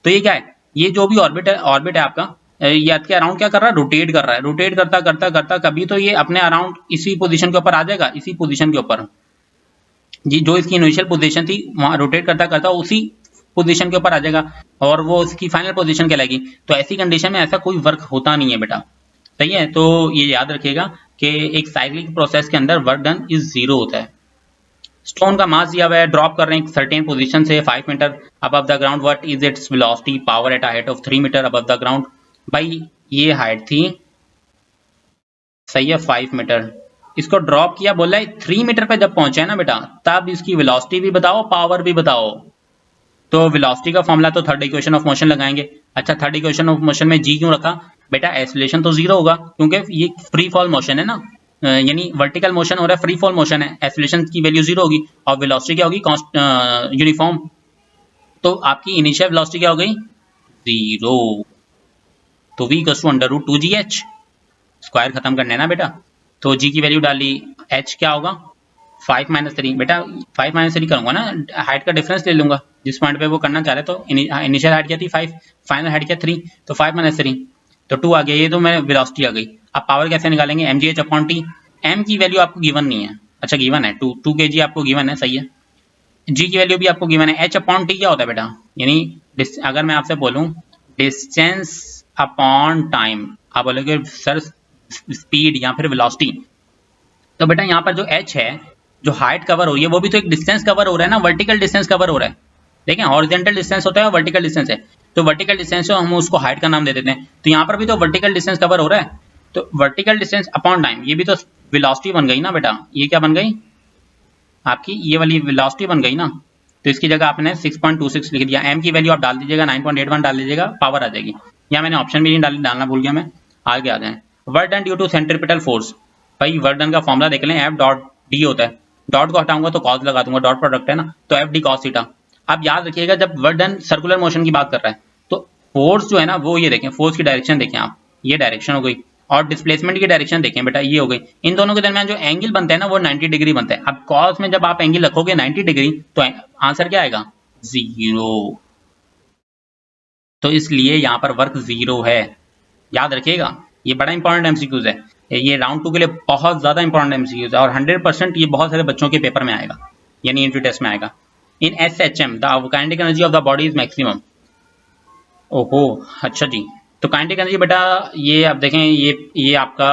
तो ये क्या है, ये जो भी ऑर्बिट है आपका, ये आपके अराउंड क्या कर रहा है, रोटेट कर रहा है, रोटेट करता करता करता कभी तो ये अपने अराउंड इसी पोजीशन के ऊपर आ जाएगा, इसी पोजीशन के ऊपर जी, जो इसकी इनिशियल पोजीशन थी वहां रोटेट करता करता उसी पोजीशन के ऊपर आ जाएगा और वो उसकी फाइनल पोजीशन कहलाएगी। तो ऐसी कंडीशन में ऐसा कोई वर्क होता नहीं है बेटा, सही है। तो ये याद रखिएगा कि एक साइक्लिक प्रोसेस के अंदर वर्क डन इज 0 होता है। स्टोन का मास दिया हुआ है, ड्रॉप कर रहे हैं एक सर्टेन पोजीशन से 5 metre above the ground, what is its velocity power at a height of 3 metre above the ground. भाई ये हाइट थी, सही है, 5 मीटर, इसको ड्रॉप किया, बोला है 3 मीटर पे जब पहुंचे ना बेटा, तब इसकी वेलोसिटी भी बताओ, पावर भी बताओ। तो वेलोसिटी का फॉर्मूला तो थर्ड इक्वेशन ऑफ मोशन लगाएंगे। अच्छा, थर्ड इक्वेशन ऑफ मोशन में जी क्यों रखा बेटा? एक्सेलरेशन तो 0 होगा क्योंकि ये फ्री फॉल मोशन है ना, यानी वर्टिकल मोशन हो रहा है, फ्री फॉल मोशन है, एक्सेलरेशन की वैल्यू 0 होगी और वेलोसिटी क्या होगी, यूनिफॉर्म। तो आपकी इनिशियल वेलोसिटी क्या हो गई, 0। तो v equals to under root 2gh, square खत्म करना है ना बेटा, तो g की वैल्यू डाली, h क्या होगा 5 माइनस 3, बेटा 5 माइनस 3 करूंगा ना, हाइट का डिफरेंस ले लूंगा जिस पॉइंट पे वो करना चाह रहे, तो इनिशियल हाइट क्या थी 5, फाइनल हाइट क्या 3, तो 5 माइनस 3 तो 2 आ गया, ये तो मेरे वेलोसिटी आ गई। अब पावर कैसे निकालेंगे, mgh अपॉन t, m की वैल्यू आपको गिवन नहीं है, अच्छा गिवन है 2 kg आपको गिवन है, सही है, g की वैल्यू भी आपको गिवन है, h अपॉन t क्या होता है बेटा, यानी अगर मैं आपसे बोलूं डिस्टेंस अपॉन टाइम, आप बोलोगे सर स्पीड या फिर वेलोसिटी, तो बेटा यहाँ पर जो h है, जो हाइट कवर हो रही है, वो भी तो एक डिस्टेंस कवर हो रहा है ना, वर्टिकल डिस्टेंस कवर हो रहा है, देखिए हॉरिजॉन्टल डिस्टेंस होता है और वर्टिकल डिस्टेंस है, तो वर्टिकल डिस्टेंस को हम उसको हाइट का नाम दे देते हैं, तो यहाँ पर भी तो वर्टिकल डिस्टेंस कवर हो रहा है, तो वर्टिकल डिस्टेंस अपॉन टाइम, ये भी तो वेलोसिटी बन गई ना बेटा, ये क्या बन गई आपकी, ये वाली वेलोसिटी बन गई ना, तो इसकी जगह आपने 6.26 लिख दिया, m की वैल्यू आप डाल दीजिएगा 9.81 डाल दीजिएगा, पावर आ जाएगी, या मैंने ऑप्शन भी नहीं डालना भूल गया मैं, आगे आ जाए। Work done due to centripetal force, भाई वर्क डन का फॉर्मूला देख लें, f डॉट d होता है, डॉट को हटाऊंगा तो कॉस लगा दूंगा, डॉट प्रोडक्ट है ना, तो f d cos थीटा। अब याद रखिएगा जब वर्क डन सर्कुलर मोशन की बात कर रहा है, तो फोर्स जो है ना वो ये देखें, फोर्स की डायरेक्शन देखें आप, ये डायरेक्शन हो गई और डिस्प्लेसमेंट की डायरेक्शन देखें बेटा, ये हो गई, इन दोनों के दरमियान जो एंगल बनता है ना वो 90 डिग्री बनता है। अब कॉस में जब आप एंगल रखोगे 90 डिग्री तो आंसर क्या आएगा, 0, तो इसलिए यहाँ पर वर्क 0 है, याद रखिएगा, ये बड़ा इंपॉर्टेंट एमसीक्यूज है, ये राउंड 2 के लिए बहुत ज्यादा इंपॉर्टेंट एमसीक्यूज है और 100% ये बहुत सारे बच्चों के पेपर में आएगा, यानी इंट्री टेस्ट में आएगा। इन SHM the kinetic energy of the body is maximum, ओहो अच्छा जी, तो काइनेटिक एनर्जी बेटा ये आप देखें, ये आपका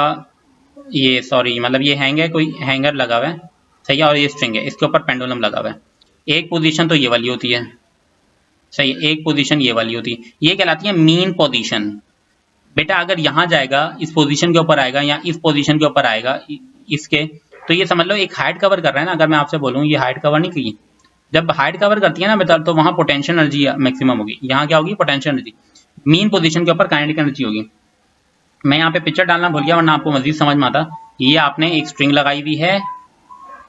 ये सॉरी मतलब ये हैंग है, कोई हैंगर लगा हुआ है, सही है, और ये स्ट्रिंग है, इसके ऊपर पेंडुलम लगा हुआ है, एक पोजीशन तो ये वाली होती है, सही है, एक पोजीशन ये वाली होती है, ये कहलाती है मीन पोजीशन। बेटा अगर यहाँ जाएगा इस पोजीशन के ऊपर आएगा या इस पोजीशन के ऊपर आएगा इसके, तो ये समझ लो एक हाइट कवर कर रहा है ना, अगर मैं आपसे बोलूँ ये हाइट कवर नहीं की, जब हाइट कवर करती है ना बेटा तो वहां पोटेंशियल एनर्जी मैक्सिमम होगी, यहाँ क्या होगी पोटेंशियल एनर्जी, मीन पोजीशन के ऊपर काइनेटिक एनर्जी होगी। मैं यहाँ पे पिक्चर डालना भूल गया वरना आपको मजीद समझ में आता, ये आपने एक स्ट्रिंग लगाई हुई है,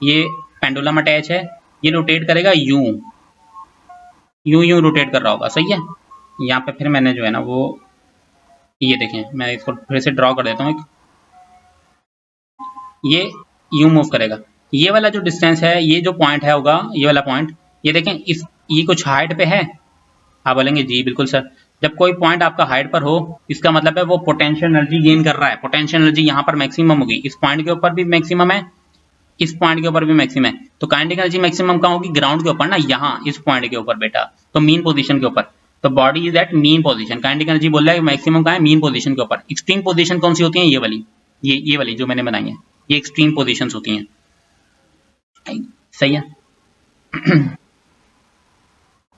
ये पेंडुलम अटैच है, ये रोटेट करेगा यूं यूं यूं रोटेट कर रहा होगा, सही है। यहाँ पे फिर मैंने जो है ना वो ये देखें, मैं इसको फिर से ड्रॉ कर देता हूँ, ये यूं मूव करेगा, ये वाला जो डिस्टेंस है, ये जो पॉइंट है होगा, ये वाला पॉइंट, ये देखें इस, ये कुछ हाइट पे है। आप बोलेंगे जी बिल्कुल सर। जब कोई पॉइंट आपका हाइट पर हो, इसका मतलब है वो पोटेंशियल एनर्जी गेन कर रहा है। पोटेंशियल एनर्जी यहाँ पर मैक्सिमम होगी, इस पॉइंट के ऊपर भी मैक्सिमम है, इस पॉइंट के ऊपर भी मैक्सिमम है। तो काइनेटिक एनर्जी मैक्सिमम कहाँ होगी? ग्राउंड के ऊपर ना, यहाँ इस पॉइंट के ऊपर बेटा, तो मीन पोजीशन के ऊपर। तो body is at mean position. Kinetic energy बोल रहा है मैक्सिमम कहाँ है? मीन पोजीशन के ऊपर। एक्सट्रीम पोजीशन कौन सी होती है? ये वाली, ये वाली जो मैंने बनाई है, ये एक्सट्रीम पोजीशंस होती हैं। सही है।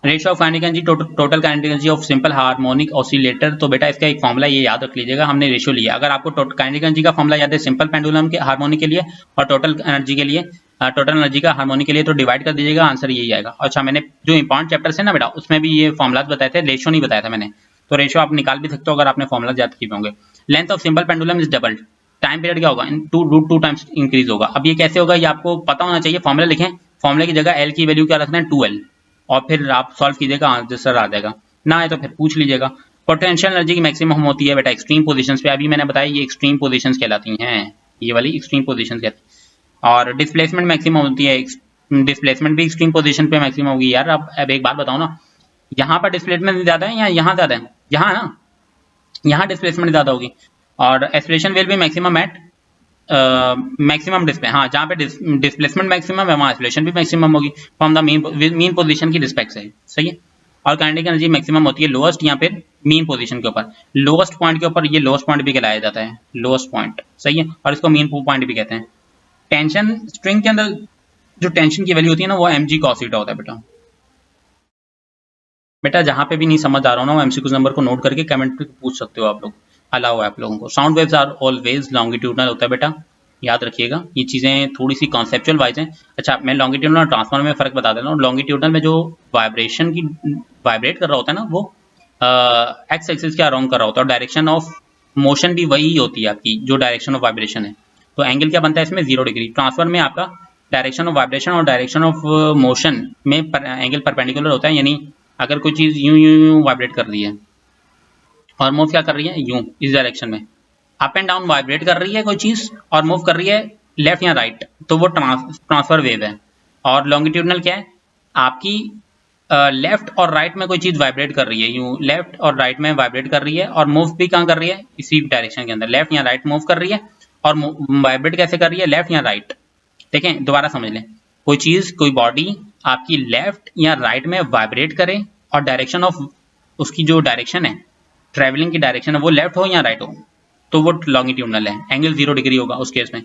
Ratio of kinetic energy total kinetic energy of simple harmonic oscillator. तो बेटा इसका एक फॉर्मूला ये याद रख लीजिएगा, हमने रेशियो लिया। अगर आपको काइनेटिक एनर्जी का फॉर्मूला याद है सिंपल पेंडुलम के हार्मोनिक के लिए और टोटल एनर्जी के लिए, टोटल एनर्जी का हार्मोनिक के लिए, तो डिवाइड कर दीजिएगा, आंसर यही आएगा। अच्छा, मैंने जो इंपॉर्टेंट चैप्टर्स है ना बेटा, उसमें भी ये फॉर्मुलाज बताए थे, रेशियो नहीं बताया था मैंने। तो रेशियो आप निकाल भी सकते हो अगर आपने फॉर्मुला याद किए होंगे। Length of simple pendulum is doubled, time period क्या होगा? √2 टाइम्स इंक्रीज होगा। अब ये कैसे होगा? ये आपको पता होना चाहिए। फॉर्मुला लिखें, फॉर्मुले की जगह एल की वैल्यू क्या रखना है? 2L, और फिर आप सॉल्व कीजिएगा, आंसर आ जाएगा। ना है तो फिर पूछ लीजिएगा। पोटेंशियल एनर्जी की मैक्सिमम होती है बेटा एक्सट्रीम पोजीशंस पे। अभी मैंने बताया ये एक्सट्रीम पोजीशंस कहलाती हैं, ये वाली एक्सट्रीम पोजीशंस कहती हैं। और डिस्प्लेसमेंट मैक्सिमम होती है, डिस्प्लेसमेंट भी एक्सट्रीम पोजीशन पे मैक्सिमम होगी। यार अब एक बात बताओ ना, यहाँ पर डिस्प्लेसमेंट ज्यादा है या यहाँ ज्यादा है? यहाँ ना, यहाँ डिस्प्लेसमेंट ज्यादा होगी। और एक्सेलरेशन विल भी मैक्सिमम एट मैक्सिमम डिस्प्ले, हाँ जहाँ पे डिस्प्लेसमेंट मैक्सिमम है वहाँ एक्सेलरेशन भी मैक्सिमम होगी, फ्रॉम द मीन पोजीशन की रिस्पेक्ट से। सही है। और काइनेटिक एनर्जी मैक्सिमम होती है लोएस्ट या फिर मीन पोजीशन के ऊपर, लोएस्ट पॉइंट के ऊपर। ये लोएस्ट पॉइंट भी कहलाया जाता है, लोएस्ट पॉइंट। सही है। और इसको मीन पॉइंट भी कहते हैं। टेंशन स्ट्रिंग के अंदर जो टेंशन की वैल्यू होती है ना, वो mg cos थीटा होता है बेटा। बेटा जहाँ पे भी नहीं समझ आ रहा हो ना, वो एमसीक्यू नंबर को नोट करके कमेंट पे पूछ सकते हो आप लोग, अलाउ है आप लोगों को। Sound waves are always longitudinal होता है बेटा, याद रखिएगा। ये चीज़ें थोड़ी सी कॉन्सेप्चुअल वाइज हैं। अच्छा, मैं लॉन्गिट्यूडनल और ट्रांसफॉर्मर में फ़र्क बता देता हूँ। लॉन्गिट्यूडनल में जो वाइब्रेशन की वाइब्रेट कर रहा होता है ना, वो एक्स एक्सिस के अराउंड कर रहा होता है, और डायरेक्शन ऑफ मोशन भी वही होती है आपकी, जो डायरेक्शन ऑफ वाइब्रेशन है। तो एंगल क्या बनता है इसमें? 0 डिग्री। ट्रांसफर में आपका डायरेक्शन ऑफ वाइब्रेशन और डायरेक्शन ऑफ मोशन में एंगल परपेंडिकुलर होता है, यानी अगर कोई चीज़ यूं यूं यूं वाइब्रेट कर रही है और मूव क्या कर रही है? यूं, इस डायरेक्शन में अप एंड डाउन वाइब्रेट कर रही है कोई चीज़ और मूव कर रही है लेफ्ट या राइट, तो वो ट्रांसफर वेव है। और लॉन्गिट्यूडनल क्या है? आपकी लेफ्ट और राइट में कोई चीज़ वाइब्रेट कर रही है, यूं लेफ्ट और राइट में वाइब्रेट कर रही है, और मूव भी कहाँ कर रही है? इसी डायरेक्शन के अंदर, लेफ्ट या राइट मूव कर रही है। और वाइब्रेट कैसे कर रही है? लेफ्ट या राइट। देखें दोबारा समझ लें, कोई चीज़, कोई बॉडी आपकी लेफ्ट या राइट में वाइब्रेट करे, और डायरेक्शन ऑफ उसकी जो डायरेक्शन है, ट्रैवलिंग की डायरेक्शन है, वो लेफ्ट हो या राइट हो, तो वो लॉन्गिट्यूडनल है, एंगल 0 डिग्री होगा उस केस में।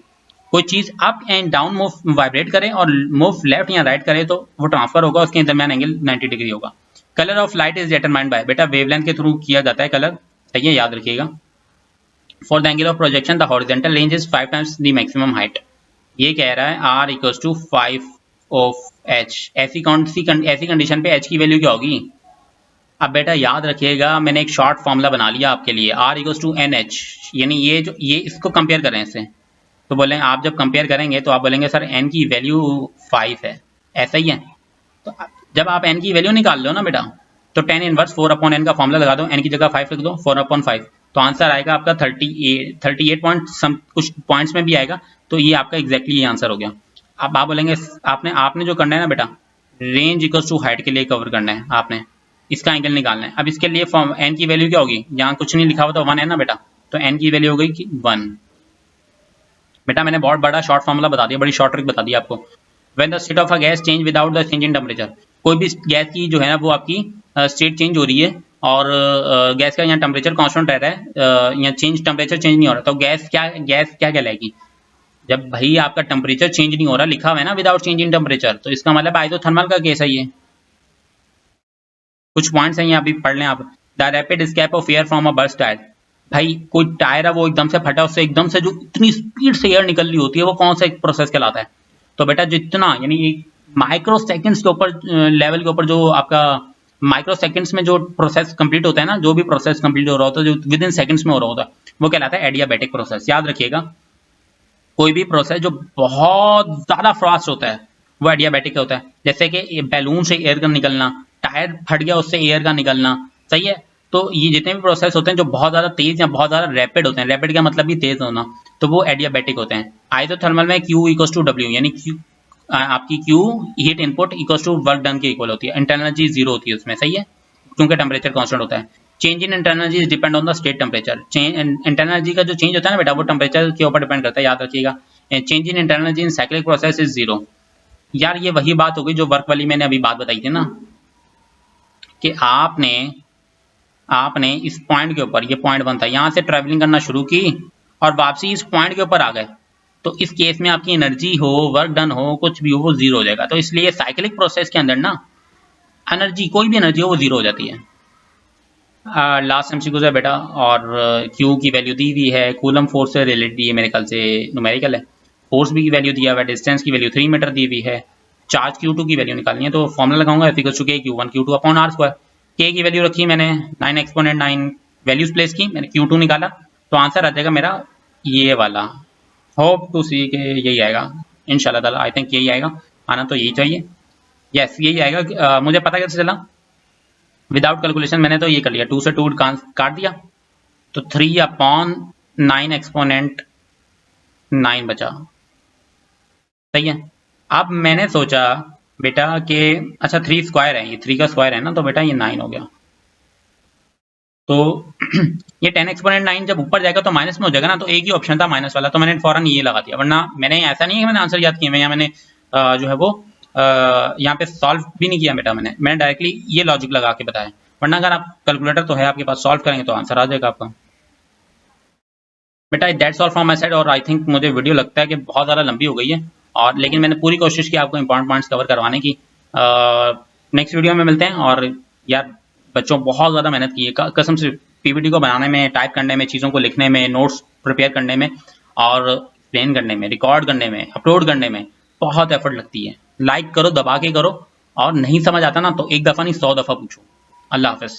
कोई चीज़ up and down move vibrate करे और मूव लेफ्ट या राइट करे, तो वो ट्रांसफर होगा, उसके दरमियान एंगल 90 डिग्री होगा। Colour of light is determined by, बेटा वेवलेंथ के थ्रू किया जाता है कलर, सही है, याद रखिएगा। For the angle of projection the horizontal range is 5 times the maximum height. ये कह रहा है R = 5 ऑफ H। ऐसी कंडीशन पे H की वैल्यू क्या होगी? अब बेटा याद रखिएगा, मैंने एक शॉर्ट फॉर्मूला बना लिया आपके लिए, R = NH, यानी ये इसको कंपेयर करें इससे, तो बोले आप जब कंपेयर करेंगे तो आप बोलेंगे सर n की वैल्यू 5 है, ऐसा ही है। तो जब आप n की वैल्यू निकाल लो ना बेटा, तो tan इनवर्स 4/n का फॉर्मूला लगा दो, n की जगह 5 लिख दो, 4/5, तो आंसर आएगा आपका 38 पॉइंट कुछ पॉइंट्स में भी आएगा। तो ये आपका एग्जैक्टली ये आंसर हो गया। अब आप बोलेंगे आपने जो करना है ना बेटा, रेंज इक्वल्स टू हाइट के लिए कवर करना है, आपने इसका एंगल निकालना है। अब इसके लिए n की वैल्यू क्या होगी? यहाँ कुछ नहीं लिखा हुआ तो 1 है ना बेटा, तो n की वैल्यू हो गई 1। बेटा मैंने बहुत बड़ा शॉर्ट फॉर्मूला बता दिया, बड़ी शॉर्ट ट्रिक बता दी आपको। When the state of a gas change without the change in temperature, कोई भी गैस की जो है ना वो आपकी स्टेट चेंज हो रही है, और गैस का यहाँ टेम्परेचर कांस्टेंट रह रहा है, यहाँ टेम्परेचर चेंज नहीं हो रहा, तो गैस क्या कहलाएगी? जब भाई आपका टेम्परेचर चेंज नहीं हो रहा, लिखा हुआ है ना विदाउट चेंज इन टेम्परेचर, तो इसका मतलब आइसोथर्मल का केस है ये। कुछ पॉइंट्स हैं ये अभी पढ़ लें आप। The rapid escape of air from a burst tyre, भाई कोई टायर है वो एकदम से फटा, उससे एकदम से जो इतनी स्पीड से एयर निकल रही होती है, वो कौन सा एक प्रोसेस कहलाता है? तो बेटा जितना, यानी माइक्रो सेकेंड्स के ऊपर लेवल के ऊपर जो आपका माइक्रो सेकेंड्स में जो प्रोसेस कंप्लीट होता है ना, जो भी प्रोसेस कंप्लीट हो रहा होता है, जो विद इन सेकंड्स में हो रहा होता है, वो कहलाता है एडियाबैटिक प्रोसेस। याद रखिएगा, कोई भी प्रोसेस जो बहुत ज्यादा फास्ट होता है वो एडियाबैटिक होता है। जैसे कि बैलून से एयर का निकलना, टायर फट गया उससे एयर का निकलना, सही है। तो ये जितने भी प्रोसेस होते हैं जो बहुत ज्यादा तेज या बहुत ज्यादा रैपिड होते हैं, रैपिड का मतलब भी तेज होना, तो वो एडियाबैटिक होते हैं। आइसोथर्मल में Q इक्वल्स टू W, यानी Q आपकी Q heat input equals to work done के इक्वल होती है। इंटरनल एनर्जी जीरो होती है उसमें, सही है, क्योंकि टेम्परेचर कांस्टेंट होता है। Change in internal energy depend on the state temperature. Internal energy का जो चेंज होता है ना बेटा, वो टेम्परेचर के ऊपर डिपेंड करता है, याद रखिएगा। Change in internal energy in cyclic process is zero. यार ये वही बात होगी जो वर्क वाली मैंने अभी बात बताई थी ना, कि आपने इस पॉइंट के ऊपर, ये पॉइंट 1 था, यहाँ से ट्रैवलिंग करना शुरू की और वापसी इस पॉइंट के ऊपर आ गए, तो इस केस में आपकी एनर्जी हो, वर्क डन हो, कुछ भी हो, वो जीरो हो जाएगा। तो इसलिए साइक्लिक प्रोसेस के अंदर ना एनर्जी, कोई भी एनर्जी हो, वो जीरो हो जाती है। लास्ट एमसीक्यू है बेटा, और क्यू की वैल्यू दी हुई है, कूलम फोर्स से रिलेटेड है, मेरे ख्याल से न्यूमेरिकल है। फोर्स भी की वैल्यू दिया हुआ है, डिस्टेंस की वैल्यू 3 मीटर दी हुई है, चार्ज Q2 की वैल्यू निकालनी है, तो फॉर्मूला लगाऊंगा F equals to K Q1 Q2 upon R square. K की वैल्यू रखी मैंने 9 एक्सपोनेंट 9, वैल्यूज प्लेस की मैंने, Q2 निकाला, तो आंसर आ जाएगा मेरा ये वाला। होप टू सी के यही आएगा इंशाल्लाह ताला, आई थिंक यही आएगा, आना तो यही चाहिए। यस यही आएगा। मुझे पता कैसे चला, विदाउट कैलकुलेशन मैंने तो ये कर लिया, 2 से 2 काट दिया, तो 3 अपॉन 9 एक्सपोनेंट 9 बचा, सही है। अब मैंने सोचा बेटा कि अच्छा 3 स्क्वायर है, ये 3 का स्क्वायर है ना, तो बेटा ये 9 हो गया, तो ये 10 एक्सपोनेंट 9 जब ऊपर जाएगा तो माइनस में हो जाएगा ना, तो एक ही ऑप्शन था माइनस वाला, तो मैंने फौरन ये लगा दिया, वरना मैंने ऐसा नहीं है कि मैंने आंसर याद किया, मैंने जो है वो यहाँ पे सॉल्व भी नहीं किया बेटा, मैंने डायरेक्टली ये लॉजिक लगा के बताया, वरना अगर आप कैलकुलेटर तो है आपके पास, सॉल्व करेंगे तो आंसर आ जाएगा आपका। बेटा that's all from my side, और आई थिंक मुझे वीडियो लगता है कि बहुत ज़्यादा लंबी हो गई है, और लेकिन मैंने पूरी कोशिश की आपको इंपॉर्टेंट पॉइंट्स कवर करवाने की। नेक्स्ट वीडियो में मिलते हैं, और यार बच्चों बहुत ज़्यादा मेहनत की है कसम से, पीपीटी को बनाने में, टाइप करने में, चीज़ों को लिखने में, नोट्स प्रिपेयर करने में, और एक्सप्लेन करने में, रिकॉर्ड करने में, अपलोड करने में बहुत एफर्ट लगती है। लाइक करो, दबा के करो, और नहीं समझ आता ना तो एक दफ़ा नहीं 100 दफ़ा पूछो। अल्लाह हाफ़िज़।